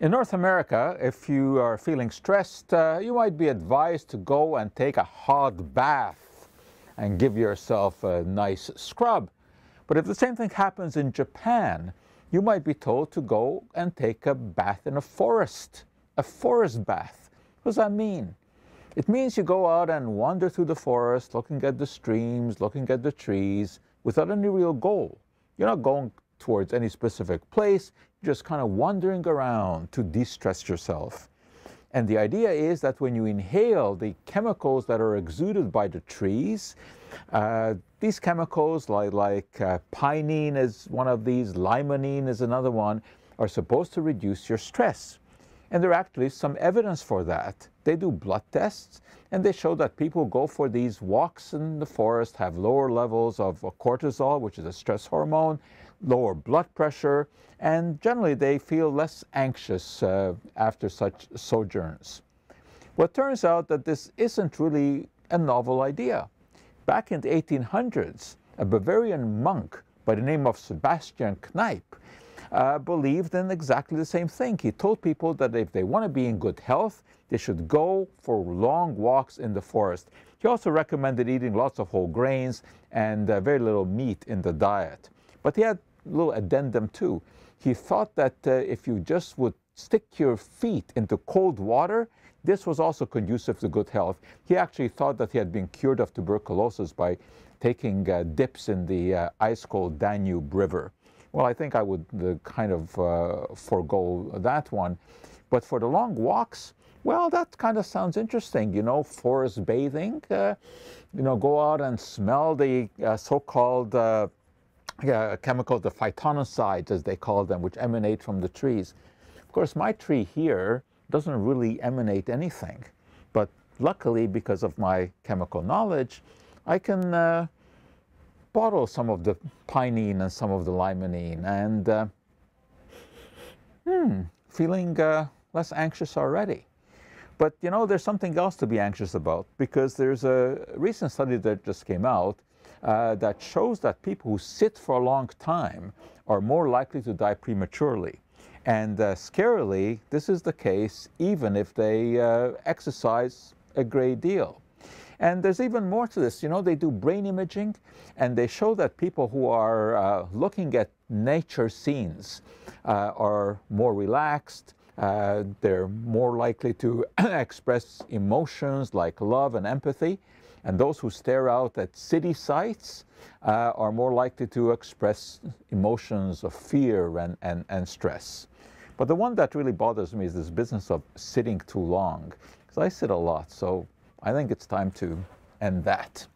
In North America, if you are feeling stressed, you might be advised to go and take a hot bath and give yourself a nice scrub. But if the same thing happens in Japan, you might be told to go and take a bath in a forest bath. What does that mean? It means you go out and wander through the forest, looking at the streams, looking at the trees, without any real goal. You're not going towards any specific place, you're just kind of wandering around to de-stress yourself. And the idea is that when you inhale the chemicals that are exuded by the trees, these chemicals like pinene is one of these, limonene is another one, are supposed to reduce your stress. And there are actually some evidence for that. They do blood tests, and they show that people who go for these walks in the forest have lower levels of cortisol, which is a stress hormone, lower blood pressure, and generally they feel less anxious after such sojourns. Well, it turns out that this isn't really a novel idea. Back in the 1800s, a Bavarian monk by the name of Sebastian Kneipp believed in exactly the same thing. He told people that if they want to be in good health, they should go for long walks in the forest. He also recommended eating lots of whole grains and very little meat in the diet. But he had a little addendum too. He thought that if you just would stick your feet into cold water, this was also conducive to good health. He actually thought that he had been cured of tuberculosis by taking dips in the ice-cold Danube River. Well, I think I would kind of forego that one. But for the long walks, well, that kind of sounds interesting. You know, forest bathing, you know, go out and smell the so-called chemicals, the phytonicides, as they call them, which emanate from the trees. Of course, my tree here doesn't really emanate anything. But luckily, because of my chemical knowledge, I can bottle some of the pinene and some of the limonene, and feeling less anxious already. But you know, there's something else to be anxious about, because there's a recent study that just came out that shows that people who sit for a long time are more likely to die prematurely. And scarily, this is the case even if they exercise a great deal. And there's even more to this. You know, they do brain imaging, and they show that people who are looking at nature scenes are more relaxed. They're more likely to express emotions like love and empathy. And those who stare out at city sights are more likely to express emotions of fear and stress. But the one that really bothers me is this business of sitting too long, because I sit a lot, so I think it's time to end that.